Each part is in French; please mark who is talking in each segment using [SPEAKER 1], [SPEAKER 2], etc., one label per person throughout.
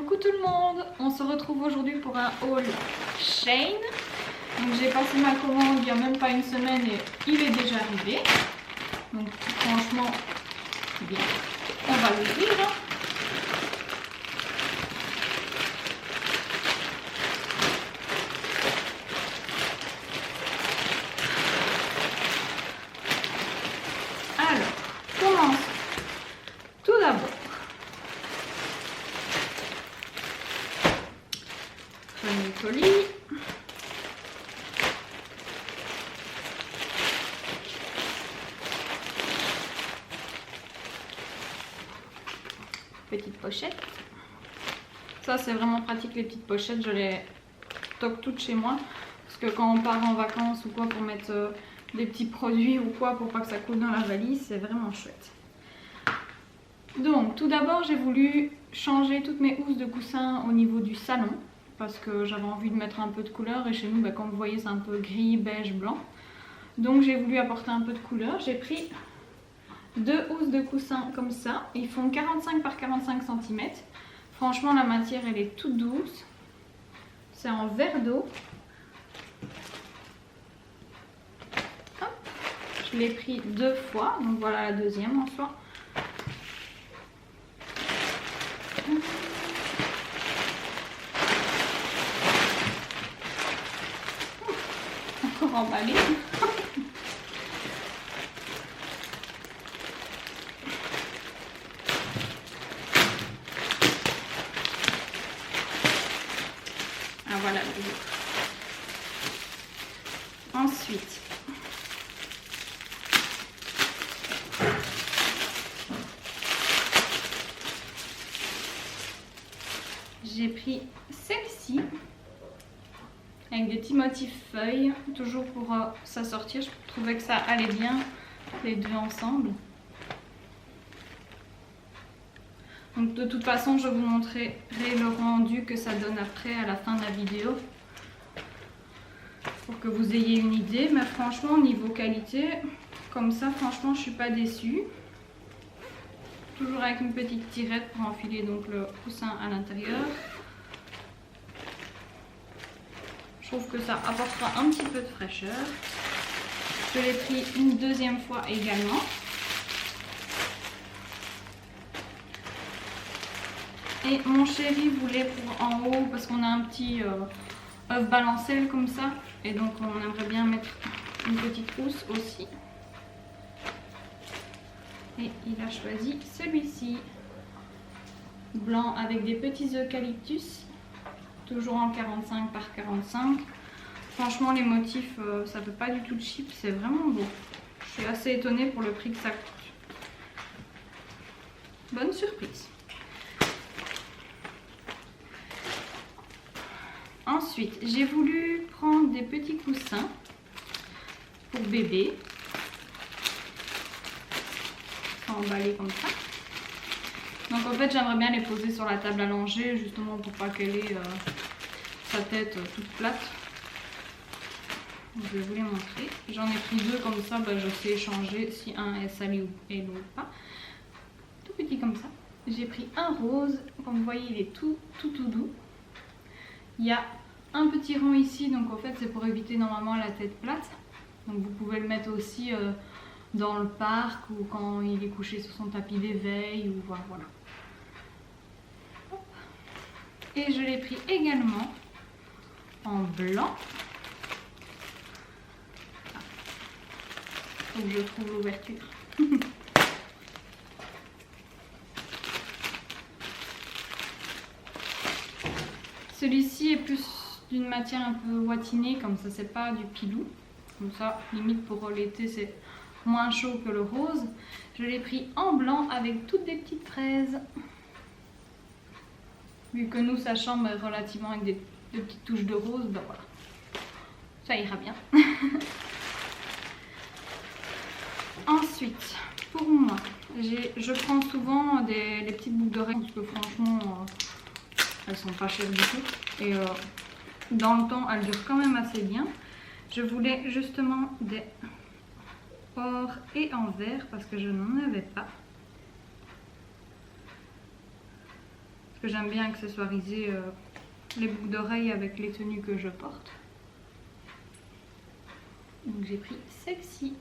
[SPEAKER 1] Coucou tout le monde, on se retrouve aujourd'hui pour un haul Shein. Donc j'ai passé ma commande il n'y a même pas une semaine et il est déjà arrivé. Donc franchement, bien, on va l'ouvrir. Alors, commençons. Tout d'abord, premier colis. Petite pochette. Ça c'est vraiment pratique, les petites pochettes, je les stocke toutes chez moi. Parce que quand on part en vacances ou quoi pour mettre des petits produits ou quoi pour pas que ça coule dans la valise, c'est vraiment chouette. Donc tout d'abord j'ai voulu changer toutes mes housses de coussin au niveau du salon. Parce que j'avais envie de mettre un peu de couleur et chez nous comme vous voyez c'est un peu gris, beige, blanc. Donc j'ai voulu apporter un peu de couleur. J'ai pris deux housses de coussin comme ça. Ils font 45 par 45 cm. Franchement la matière elle est toute douce. C'est en verre d'eau. Je l'ai pris deux fois. Donc voilà la deuxième en soi. Encore emballé. Ah voilà les autres. Ensuite, j'ai pris celle-ci avec des petits motifs feuilles, toujours pour s'assortir. Je trouvais que ça allait bien les deux ensemble. Donc de toute façon je vous montrerai le rendu que ça donne après à la fin de la vidéo pour que vous ayez une idée. Mais franchement niveau qualité comme ça franchement je suis pas déçue. Toujours avec une petite tirette pour enfiler donc le coussin à l'intérieur. Je trouve que ça apportera un petit peu de fraîcheur. Je l'ai pris une deuxième fois également. Et mon chéri voulait pour en haut, parce qu'on a un petit œuf balancelle comme ça. Et donc on aimerait bien mettre une petite housse aussi. Et il a choisi celui-ci. Blanc avec des petits eucalyptus. Toujours en 45 par 45. Franchement les motifs, ça fait pas du tout de cheap, c'est vraiment beau. Je suis assez étonnée pour le prix que ça coûte. Bonne surprise. Ensuite, j'ai voulu prendre des petits coussins pour bébé. Emballés comme ça. Donc en fait, j'aimerais bien les poser sur la table à langer, justement pour pas qu'elle ait sa tête toute plate. Donc, je vais vous les montrer. J'en ai pris deux comme ça, je sais échanger si un est sali et l'autre pas. Tout petit comme ça. J'ai pris un rose, comme vous voyez il est tout doux. Il y a un petit rond ici, donc en fait c'est pour éviter normalement la tête plate. Donc vous pouvez le mettre aussi dans le parc ou quand il est couché sur son tapis d'éveil ou voilà. Et je l'ai pris également en blanc. Donc je trouve l'ouverture. Celui-ci est plus d'une matière un peu watinée, comme ça c'est pas du pilou. Comme ça, limite pour l'été c'est moins chaud que le rose. Je l'ai pris en blanc avec toutes des petites fraises. Vu que nous sa chambre est relativement avec des petites touches de rose, ben voilà. Ça ira bien. Ensuite, pour moi, je prends souvent les petites boucles d'oreilles parce que franchement elles sont pas chères du tout. Et dans le temps elles durent quand même assez bien. Je voulais justement des or et en vert parce que je n'en avais pas. que j'aime bien accessoiriser les boucles d'oreilles avec les tenues que je porte. Donc j'ai pris celle-ci.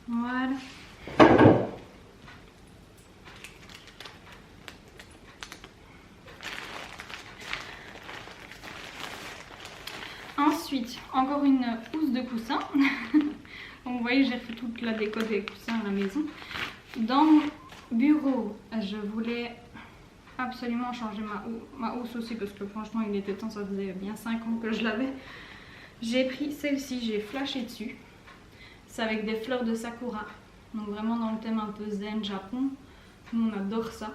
[SPEAKER 1] Voilà. Ensuite, encore une housse de coussin. Donc vous voyez, j'ai fait toute la déco des coussins à la maison. Dans mon bureau, je voulais absolument changer ma housse aussi parce que franchement il était temps, ça faisait bien 5 ans que je l'avais. J'ai pris celle-ci, j'ai flashé dessus. C'est avec des fleurs de sakura. Donc vraiment dans le thème un peu zen japon. Nous on adore ça.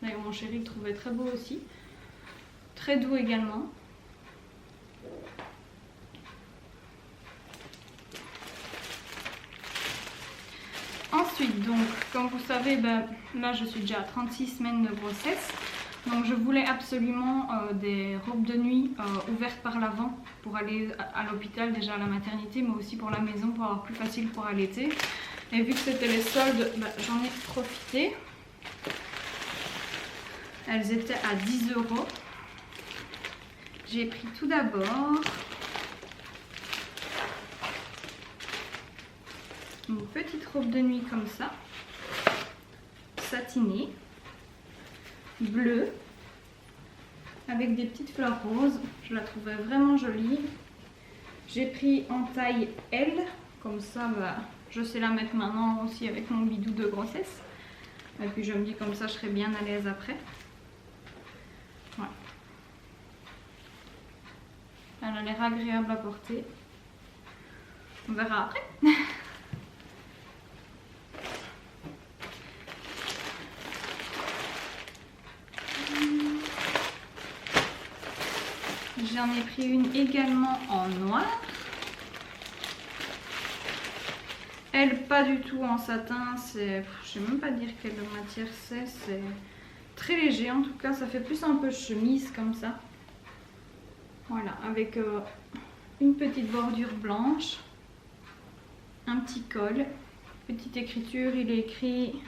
[SPEAKER 1] D'ailleurs mon chéri le trouvait très beau aussi. Très doux également. Ensuite, donc, comme vous savez, là je suis déjà à 36 semaines de grossesse. Donc je voulais absolument des robes de nuit ouvertes par l'avant pour aller à l'hôpital, déjà à la maternité, mais aussi pour la maison, pour avoir plus facile pour allaiter. Et vu que c'était les soldes, j'en ai profité. Elles étaient à 10 €. J'ai pris tout d'abord une petite robe de nuit comme ça, satinée, bleue, avec des petites fleurs roses. Je la trouvais vraiment jolie. J'ai pris en taille L, comme ça je sais la mettre maintenant aussi avec mon bidou de grossesse. Et puis je me dis comme ça je serai bien à l'aise après. Voilà. Elle a l'air agréable à porter. On verra après. J'en ai pris une également en noir. Elle, pas du tout en satin. C'est, je sais même pas dire quelle matière c'est. C'est très léger en tout cas. Ça fait plus un peu chemise comme ça. Voilà, avec une petite bordure blanche. Un petit col. Petite écriture, il est écrit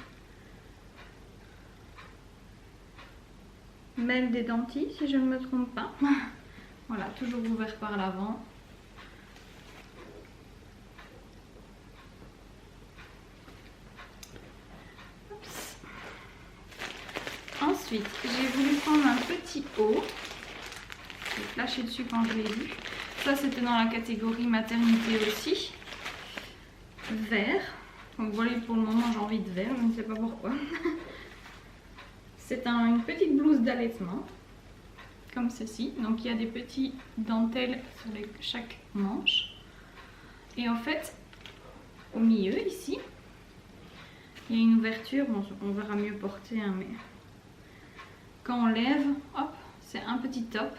[SPEAKER 1] Mel des Dentilles, si je ne me trompe pas. Voilà, toujours ouvert par l'avant. Ensuite, j'ai voulu prendre un petit haut. J'ai flashé dessus quand je l'ai vu. Ça, c'était dans la catégorie maternité aussi. Vert. Donc voilà, pour le moment, j'ai envie de vert, je ne sais pas pourquoi. C'est une petite blouse d'allaitement. Comme ceci. Donc il y a des petits dentelles sur chaque manche. Et en fait, au milieu ici, il y a une ouverture. Bon, on verra mieux porter, hein, mais quand on lève, hop, c'est un petit top.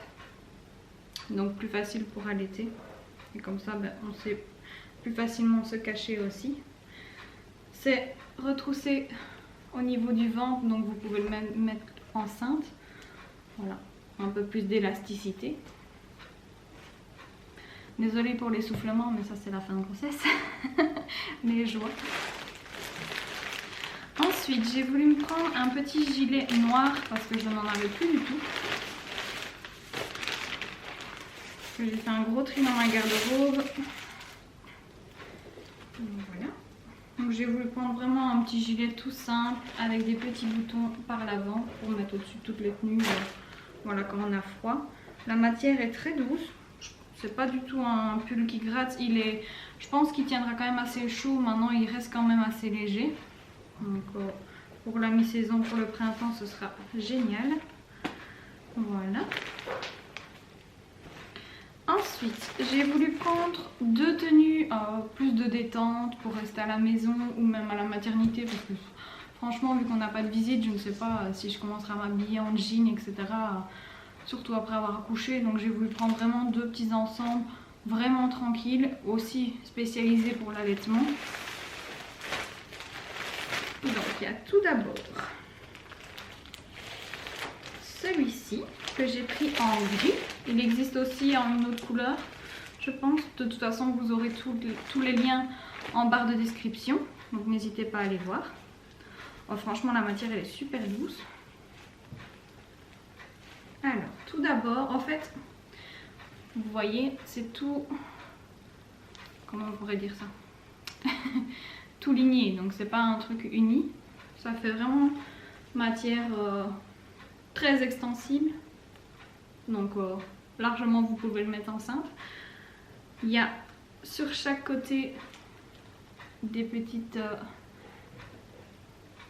[SPEAKER 1] Donc plus facile pour allaiter. Et comme ça, on sait plus facilement se cacher aussi. C'est retroussé au niveau du ventre, donc vous pouvez le mettre enceinte. Voilà. Un peu plus d'élasticité. Désolée pour l'essoufflement, mais ça c'est la fin de grossesse. Mais je vois. Ensuite, j'ai voulu me prendre un petit gilet noir parce que je n'en avais plus du tout. J'ai fait un gros tri dans ma garde-robe. Voilà. Donc j'ai voulu prendre vraiment un petit gilet tout simple avec des petits boutons par l'avant pour mettre au-dessus de toutes les tenues. Voilà, quand on a froid. La matière est très douce. C'est pas du tout un pull qui gratte. Je pense qu'il tiendra quand même assez chaud. Maintenant, il reste quand même assez léger. Donc, pour la mi-saison, pour le printemps, ce sera génial. Voilà. Ensuite, j'ai voulu prendre deux tenues plus de détente pour rester à la maison ou même à la maternité. Parce que franchement, vu qu'on n'a pas de visite, je ne sais pas si je commencerai à m'habiller en jean, etc. Surtout après avoir accouché. Donc j'ai voulu prendre vraiment deux petits ensembles vraiment tranquilles, aussi spécialisés pour l'allaitement. Donc il y a tout d'abord celui-ci que j'ai pris en gris. Il existe aussi en une autre couleur. je pense. De toute façon, vous aurez tous les liens en barre de description, donc n'hésitez pas à aller voir. Oh, franchement, la matière elle est super douce. Alors, tout d'abord, en fait, vous voyez, c'est tout... Comment on pourrait dire ça? Tout ligné, donc c'est pas un truc uni. Ça fait vraiment matière très extensible. Donc largement vous pouvez le mettre enceinte. Il y a sur chaque côté des petites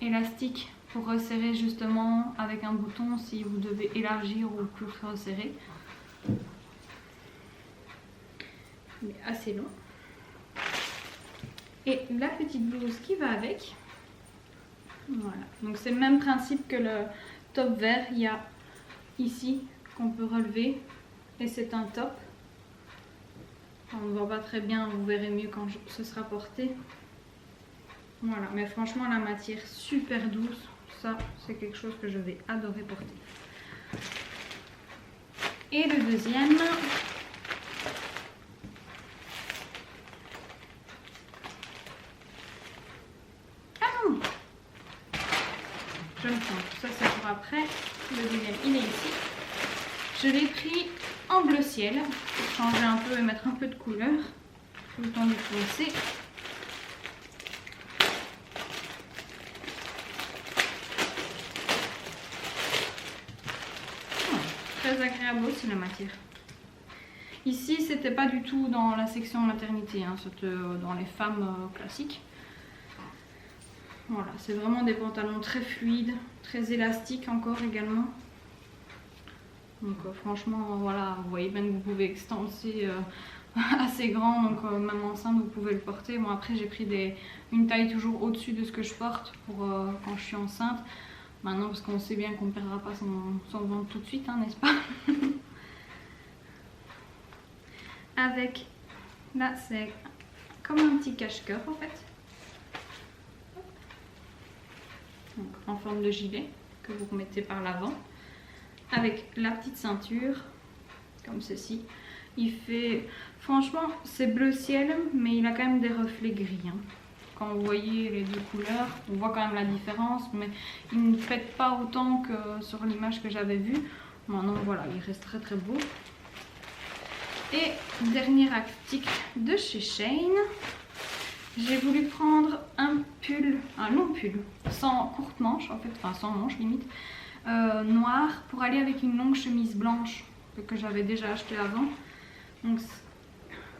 [SPEAKER 1] élastiques pour resserrer justement avec un bouton si vous devez élargir ou plus resserrer. Il est assez long. Et la petite blouse qui va avec. Voilà, donc c'est le même principe que le top vert. Il y a ici qu'on peut relever et c'est un top. On ne voit pas très bien, vous verrez mieux quand ce sera porté. Voilà, mais franchement la matière super douce, ça c'est quelque chose que je vais adorer porter. Et le deuxième, je le prends, ça c'est pour après. Le deuxième il est ici. Je l'ai pris en bleu ciel pour changer un peu et mettre un peu de couleur. Tout le temps du foncé. Très agréable aussi la matière. Ici c'était pas du tout dans la section maternité, hein, c'était dans les femmes classiques. Voilà, c'est vraiment des pantalons très fluides, très élastiques encore également. Donc franchement voilà, vous voyez bien que vous pouvez extenser assez grand, donc même enceinte vous pouvez le porter. Bon après j'ai pris une taille toujours au-dessus de ce que je porte pour quand je suis enceinte. Maintenant parce qu'on sait bien qu'on ne perdra pas son ventre tout de suite, hein, n'est-ce pas? Avec, là c'est comme un petit cache-cœur en fait. Donc, en forme de gilet que vous remettez par l'avant. Avec la petite ceinture, comme ceci. Il fait, franchement c'est bleu ciel, mais il a quand même des reflets gris. Hein. Quand vous voyez les deux couleurs, on voit quand même la différence, mais il ne pète pas autant que sur l'image que j'avais vue. Maintenant voilà, il reste très très beau. Et dernier article de chez Shein, j'ai voulu prendre un long pull, sans courte manche en fait, enfin sans manche limite, noir, pour aller avec une longue chemise blanche que j'avais déjà acheté avant. Donc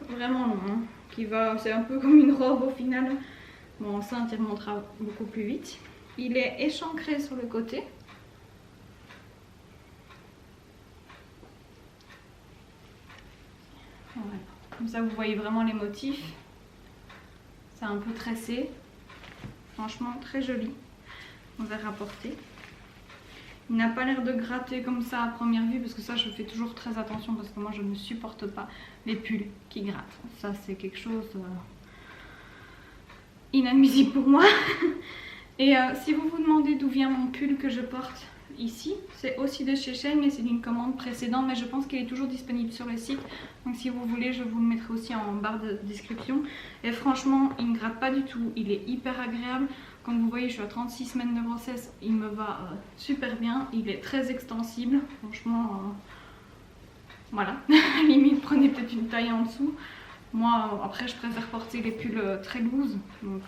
[SPEAKER 1] vraiment long, hein, c'est un peu comme une robe au final. Bon, enceinte il remontera beaucoup plus vite. Il est échancré sur le côté. Voilà. Comme ça vous voyez vraiment les motifs. C'est un peu tressé. Franchement très joli. On verra porter. Il n'a pas l'air de gratter comme ça à première vue, parce que ça je fais toujours très attention, parce que moi je ne supporte pas les pulls qui grattent. Ça c'est quelque chose inadmissible pour moi. Et si vous vous demandez d'où vient mon pull que je porte ici, c'est aussi de chez Shein, mais c'est d'une commande précédente, mais je pense qu'il est toujours disponible sur le site. Donc si vous voulez, je vous le mettrai aussi en barre de description. Et franchement, il ne gratte pas du tout, il est hyper agréable. Comme vous voyez, je suis à 36 semaines de grossesse, il me va super bien, il est très extensible, franchement, voilà. Limite, prenez peut-être une taille en dessous. Moi, après, je préfère porter les pulls très loose. Donc,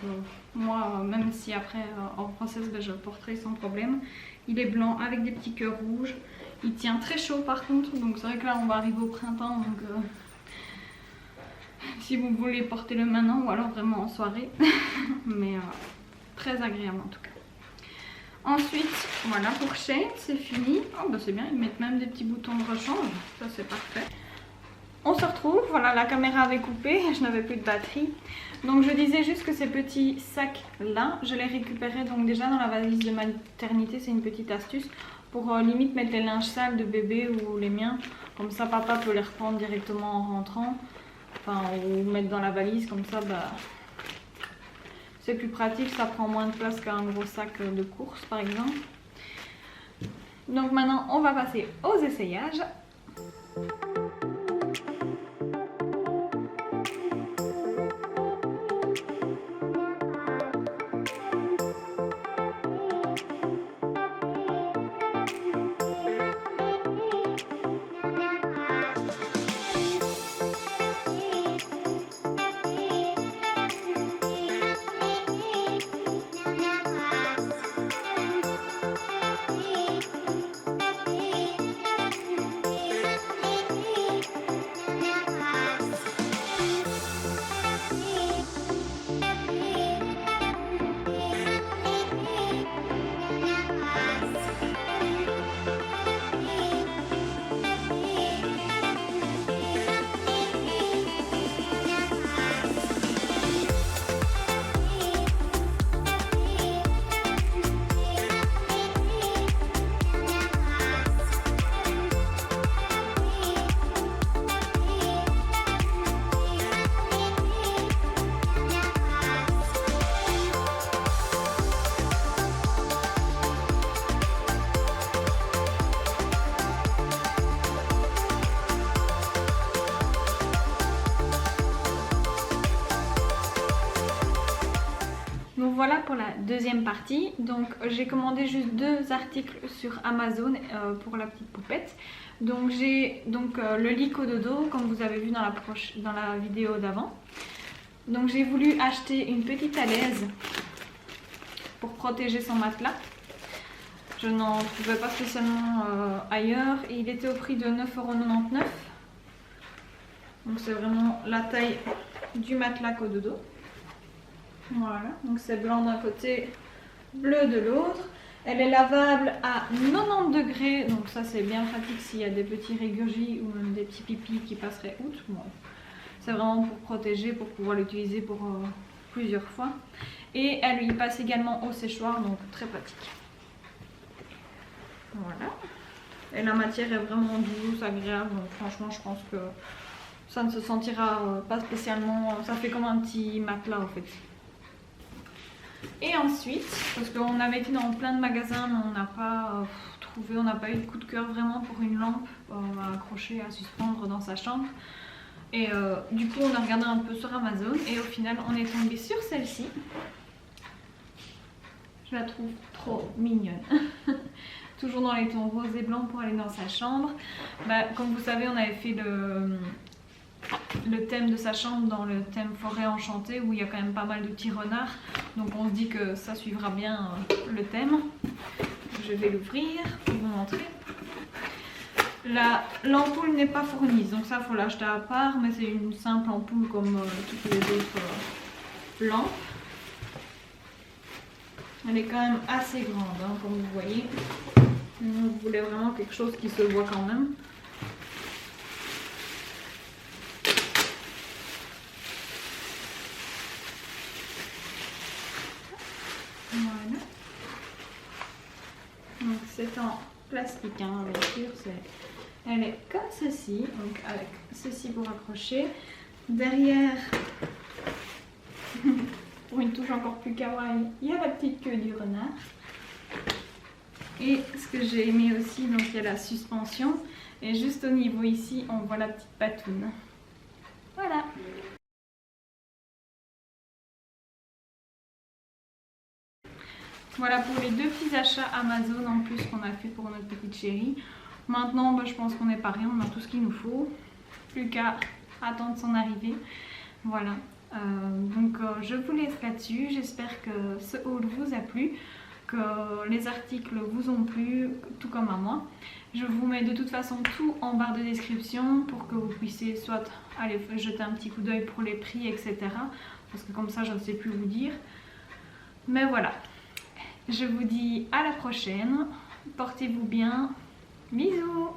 [SPEAKER 1] moi, même si après, en grossesse, je le porterai sans problème. Il est blanc avec des petits cœurs rouges. Il tient très chaud par contre. Donc, c'est vrai que là, on va arriver au printemps. Donc, si vous voulez porter le maintenant ou alors vraiment en soirée. Mais très agréable en tout cas. Ensuite, voilà, pour Shein, c'est fini. Oh, bah c'est bien, ils mettent même des petits boutons de rechange. Ça, c'est parfait. On se retrouve, voilà, la caméra avait coupé, je n'avais plus de batterie. Donc je disais juste que ces petits sacs là, je les récupérais donc déjà dans la valise de maternité. C'est une petite astuce pour limite mettre les linges sales de bébé ou les miens. Comme ça papa peut les reprendre directement en rentrant. Enfin, ou mettre dans la valise, comme ça bah, c'est plus pratique, ça prend moins de place qu'un gros sac de course par exemple. Donc maintenant on va passer aux essayages. voilà pour la deuxième partie. Donc j'ai commandé juste 2 articles sur Amazon pour la petite poupette. Donc j'ai le lit Cododo comme vous avez vu dans la vidéo d'avant. Donc j'ai voulu acheter une petite alaise pour protéger son matelas. Je n'en trouvais pas spécialement ailleurs et il était au prix de 9,99 €. Donc c'est vraiment la taille du matelas Cododo. Voilà, donc c'est blanc d'un côté, bleu de l'autre. Elle est lavable à 90 degrés, donc ça c'est bien pratique s'il y a des petits régurgis ou même des petits pipis qui passeraient outre. Bon, c'est vraiment pour protéger, pour pouvoir l'utiliser pour plusieurs fois. Et elle y passe également au séchoir, donc très pratique. Voilà. Et la matière est vraiment douce, agréable, donc franchement je pense que ça ne se sentira pas spécialement, ça fait comme un petit matelas en fait. Et ensuite, parce qu'on avait été dans plein de magasins, mais on n'a pas trouvé, on n'a pas eu de coup de cœur vraiment pour une lampe à accrocher, à suspendre dans sa chambre. Et du coup, on a regardé un peu sur Amazon et au final, on est tombé sur celle-ci. Je la trouve trop mignonne. Toujours dans les tons rose et blanc pour aller dans sa chambre. Bah, comme vous savez, on avait fait le thème de sa chambre dans le thème forêt enchantée où il y a quand même pas mal de petits renards, donc on se dit que ça suivra bien le thème. Je vais l'ouvrir pour vous montrer. L'ampoule n'est pas fournie, donc ça faut l'acheter à part, mais c'est une simple ampoule comme toutes les autres lampes. Elle est quand même assez grande hein, comme vous voyez, donc vous voulez vraiment quelque chose qui se voit quand même. Voilà. Donc c'est en plastique, hein, bien sûr. Elle est comme ceci, donc avec ceci pour accrocher. Derrière, pour une touche encore plus kawaii, il y a la petite queue du renard. Et ce que j'ai aimé aussi, donc il y a la suspension. Et juste au niveau ici, on voit la petite patoune. Voilà. Voilà pour les 2 petits achats Amazon en plus qu'on a fait pour notre petite chérie. Maintenant, bah, je pense qu'on est paré, on a tout ce qu'il nous faut. Plus qu'à attendre son arrivée. Voilà. Je vous laisse là-dessus. J'espère que ce haul vous a plu, que les articles vous ont plu, tout comme à moi. Je vous mets de toute façon tout en barre de description pour que vous puissiez soit aller jeter un petit coup d'œil pour les prix, etc. Parce que comme ça, je ne sais plus vous dire. Mais voilà. Je vous dis à la prochaine, portez-vous bien, bisous!